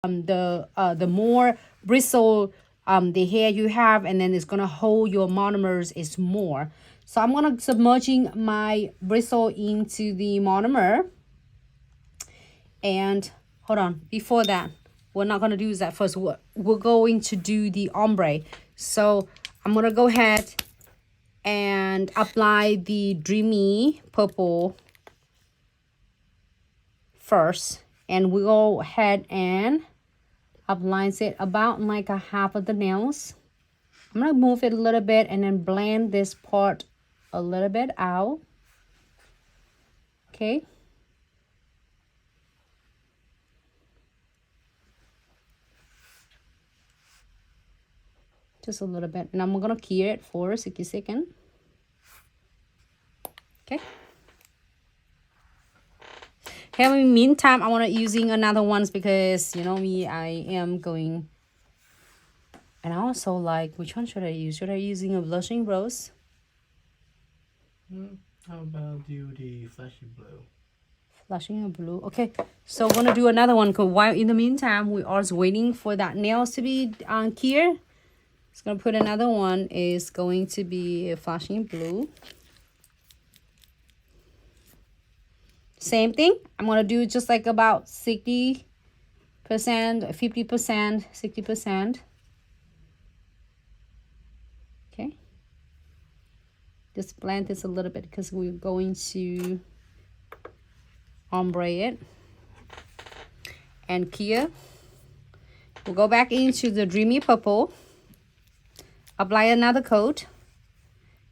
the more bristle the hair you have, and then it's gonna hold your monomers is more. So I'm gonna submerging my bristle into the monomer. And hold on, before that, we're not gonna do that first. We're going to do the ombre. So I'm gonna go ahead and apply the Dreamy Purple first, and we'll go ahead and apply it about like a half of the nails. I'm gonna move it a little bit and then blend this part a little bit out. Okay. Just a little bit, and I'm gonna cure it for 60 seconds. Okay. In the meantime, I want to using another ones because you know me, I am going. And I also like, which one should I use? Should I using a blushing rose? How about do the flashy blue? Flashing a blue. Okay, so we're gonna do another one. Cause while in the meantime we are waiting for that nails to be cured, it's gonna put another one. Is going to be a flashing blue. Same thing. I'm gonna do just like about 60%, 50%, 60%. Okay. Just blend this a little bit because we're going to ombre it. And here, we'll go back into the Dreamy Purple. Apply another coat.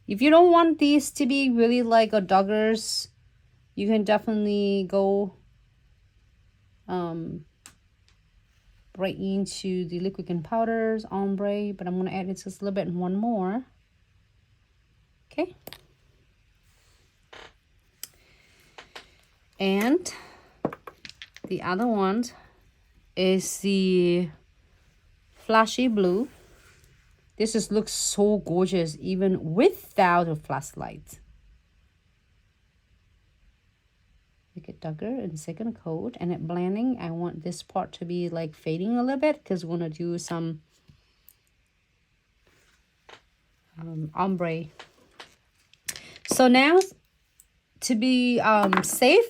If you don't want these to be really like a doggers, you can definitely go right into the liquid and powders ombre, but I'm gonna add it just a little bit and one more. Okay. And the other one is the flashy blue. This just looks so gorgeous even without a flashlight. Make it darker in the second coat, and at blending I want this part to be like fading a little bit because we're gonna do some ombre. So now to be safe,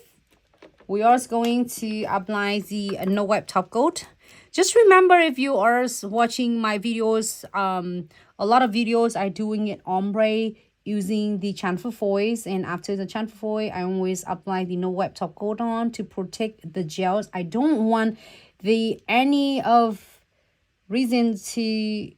we are going to apply the no wipe top coat. Just remember, if you are watching my videos, a lot of videos I doing it ombre using the chamfer foils, and after the chamfer foil I always apply the no wipe top coat on to protect the gels. I don't want any of reason to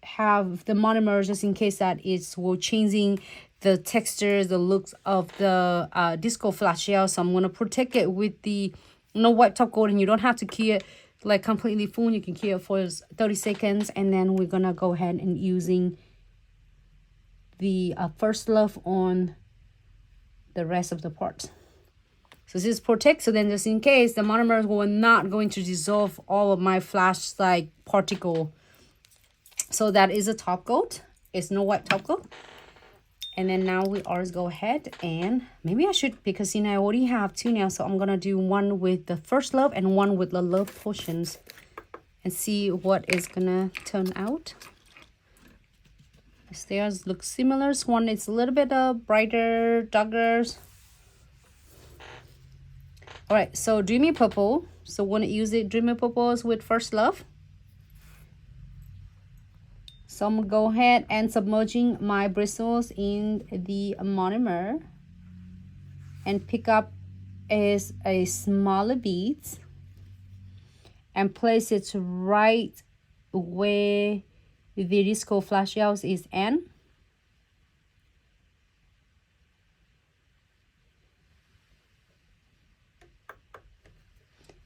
have the monomers, just in case that it's will changing the texture, the looks of the disco flash gel. So I'm going to protect it with the no wipe top coat, and you don't have to cure it like completely full. You can cure it for 30 seconds, and then we're going to go ahead and using the First Love on the rest of the parts. So this is protect, so then just in case the monomers were not going to dissolve all of my flash like particle. So that is a top coat. It's no wipe top coat. And then now we always go ahead and maybe I should, because you know I already have two now, so I'm gonna do one with the First Love and one with the Love Potions and see what is gonna turn out. The stairs look similar. One is a little bit brighter, darker. All right, so Dreamy Purple. So we're gonna use it Dreamy Purples with First Love. So I'm gonna go ahead and submerging my bristles in the monomer and pick up as a smaller bead and place it right where the disco flash gels is in.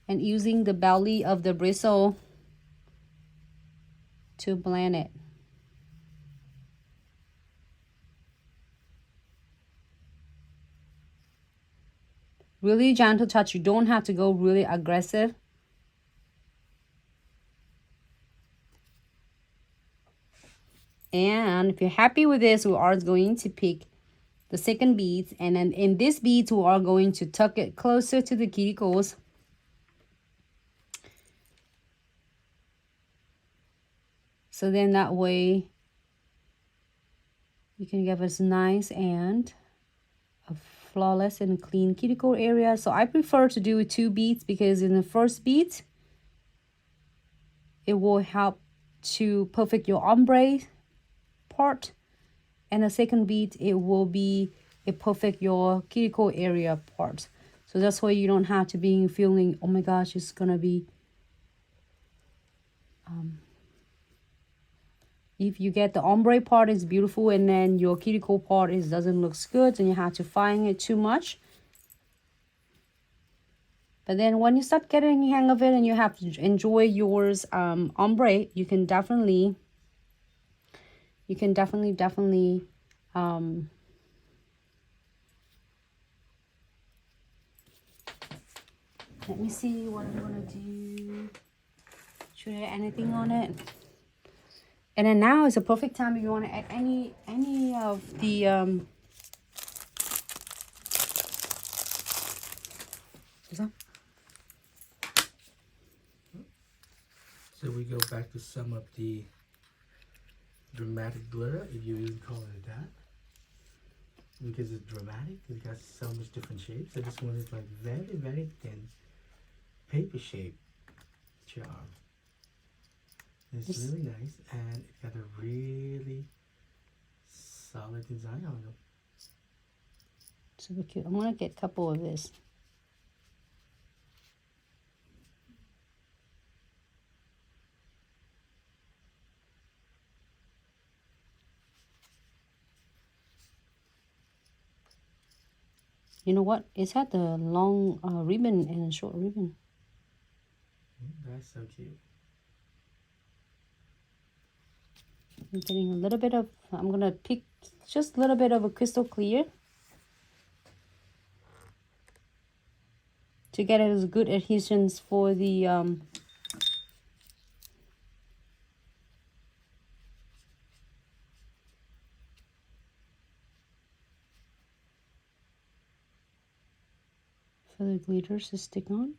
And using the belly of the bristle to blend it. Really gentle touch. You don't have to go really aggressive. And if you're happy with this, we are going to pick the second bead. And then in this bead, we are going to tuck it closer to the cuticles. So then that way you can give us nice and a flawless and clean cuticle area. So I prefer to do 2 beads because in the first bead it will help to perfect your ombre part, and the second bead it will be a perfect your cuticle area part. So that's why you don't have to be feeling, oh my gosh, it's gonna be if you get the ombre part is beautiful and then your cuticle part is doesn't look good and you have to fine it too much. But then when you start getting the hang of it and you have to enjoy yours ombre, you can definitely let me see what I'm gonna do. Should I add anything on it? And then now is a perfect time if you want to add any of the So we go back to some of the dramatic glitter, if you even call it that. Because it's dramatic, it's got so much different shapes. So this one is like very, very thin paper shape charm. It's really nice, and it's got a really solid design on them. Super cute. I'm gonna get a couple of this. You know what? It's had the long ribbon and a short ribbon. That's so cute. I'm getting a little bit of, I'm gonna pick just a little bit of a crystal clear to get it as good adhesions for the glitters to stick on.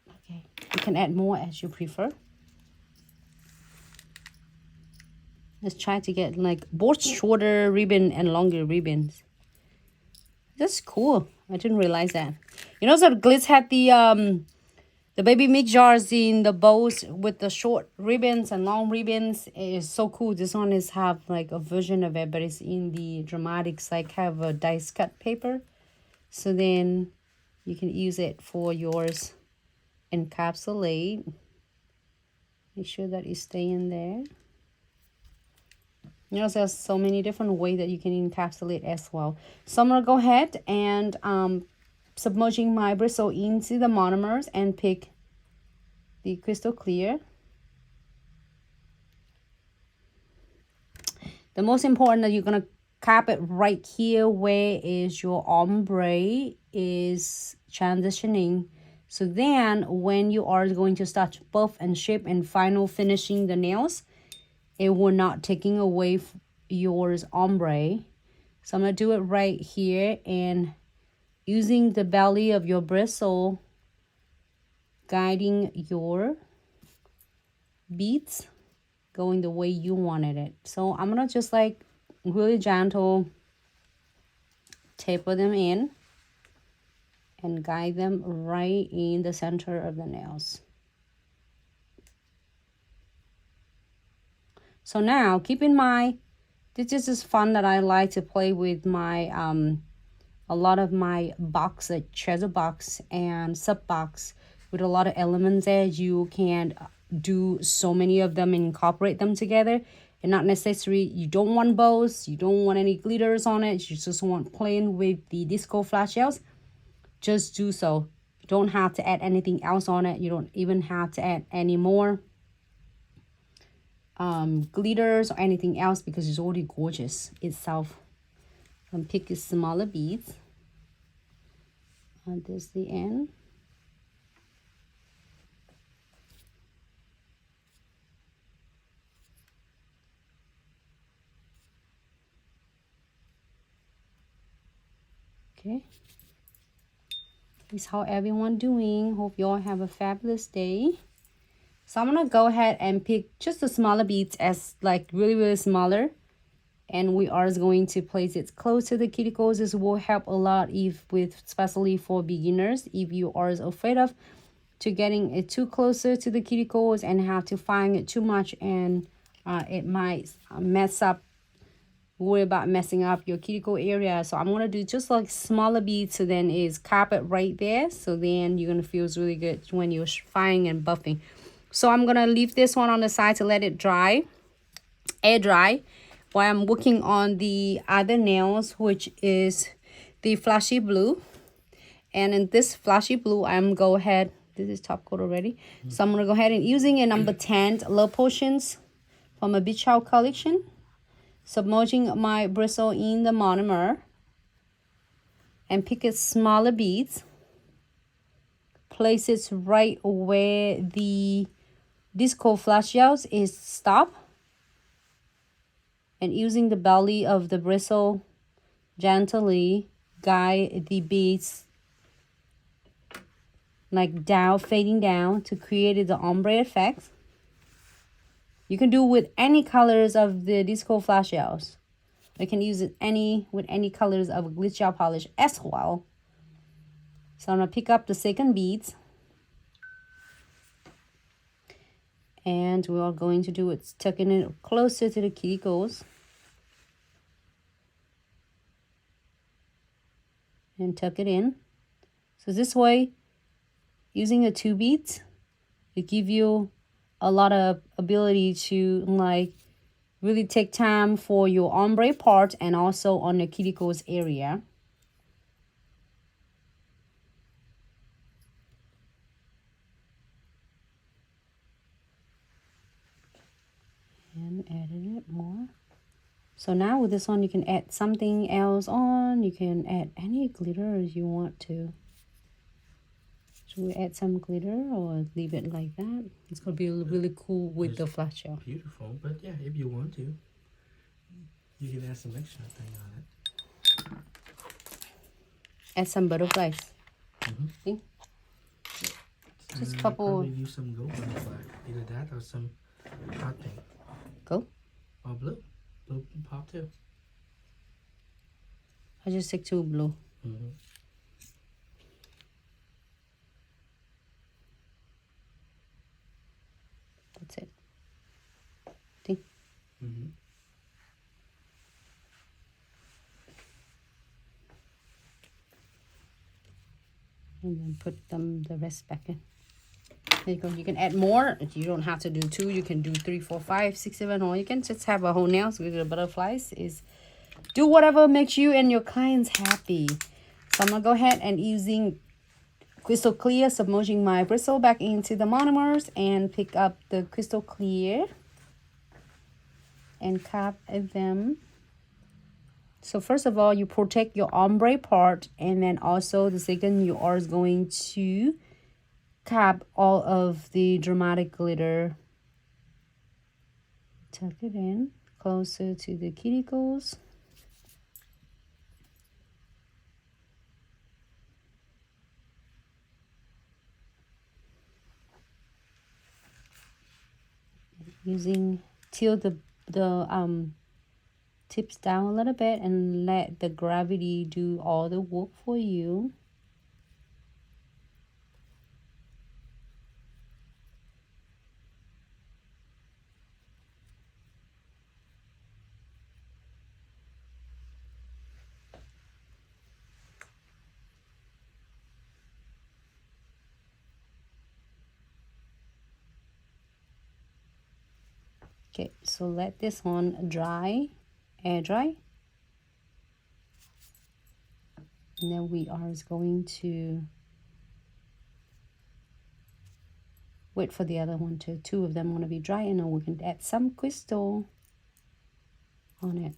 Okay, you can add more as you prefer. Let's try to get like both shorter ribbon and longer ribbons. That's cool. I didn't realize that. You know, so Glitz had the baby mix jars in the bows with the short ribbons and long ribbons. It is so cool. This one is have like a version of it, but it's in the dramatics, like have a dice cut paper. So then you can use it for yours. Encapsulate. Make sure that you stay in there. You know, there's so many different ways that you can encapsulate as well. So I'm going to go ahead and submerging my bristle into the monomers and pick the crystal clear. The most important that you're going to cap it right here where is your ombre is transitioning. So then when you are going to start to buff and shape and final finishing the nails, it will not taking away yours ombre. So I'm going to do it right here and using the belly of your bristle, guiding your beads going the way you wanted it. So I'm going to just like really gentle taper them in and guide them right in the center of the nails. So now, keep in mind, this is fun that I like to play with my, a lot of my box, like treasure box and sub box with a lot of elements there. You can do so many of them and incorporate them together. And not necessary, you don't want bows, you don't want any glitters on it. You just want plain with the disco flash shells. Just do so. You don't have to add anything else on it. You don't even have to add any more glitters or anything else because it's already gorgeous itself. Pick smaller beads. And this is the end. Okay. This is how everyone doing. Hope you all have a fabulous day. So I'm gonna go ahead and pick just the smaller beads as like really smaller, and we are going to place it close to the cuticles. This will help a lot especially for beginners, if you are afraid of getting it too closer to the cuticles and have to find it too much, and it might worry about messing up your cuticle area. So I'm gonna do just like smaller beads, so then it's carpet right there, so then you're gonna feel really good when you're fining and buffing. So I'm gonna leave this one on the side to let it dry, air dry, while I'm working on the other nails, which is the flashy blue. And in this flashy blue, I'm go ahead, this is top coat already, so I'm gonna go ahead and using a number 10 Love Potions from a Beach House collection, submerging my bristle in the monomer, and pick a smaller beads, place it right where the disco flash gels is stop, and using the belly of the bristle gently guide the beads like down, fading down to create the ombre effect. You can do with any colors of the disco flash gels. You can use it with any colors of glitz gel polish as well. So I'm gonna pick up the second beads, and we are going to do it tucking it closer to the cuticles, and tuck it in. So this way, using the 2 beads, it give you a lot of ability to like really take time for your ombre part and also on the cuticles area. And added it more. So now with this one, you can add something else on. You can add any glitter as you want to. Should we add some glitter or leave it like that? It's gonna be really cool with the flash gel. Beautiful, but yeah, if you want to, you can add some extra thing on it. Add some butterflies. See? Just a couple. Probably use some gold butterfly, either that or some hot pink. Go. Or blue. Blue pop too. I just stick to blue. That's it. See? And then put the rest back in. There you go. You can add more. You don't have to do 2. You can do 3, 4, 5, 6, 7, or you can just have a whole nail. So with the butterflies is do whatever makes you and your clients happy. So I'm gonna go ahead and using crystal clear, submerging my bristle back into the monomers, and pick up the crystal clear and cap them. So first of all, you protect your ombre part, and then also the second, you are going to cap all of the dramatic glitter. Tuck it in closer to the cuticles. Using tilt the tips down a little bit and let the gravity do all the work for you. Okay, so let this one dry, air dry. And then we are going to wait for the other one to, 2 of them want to be dry, and then we can add some crystal on it.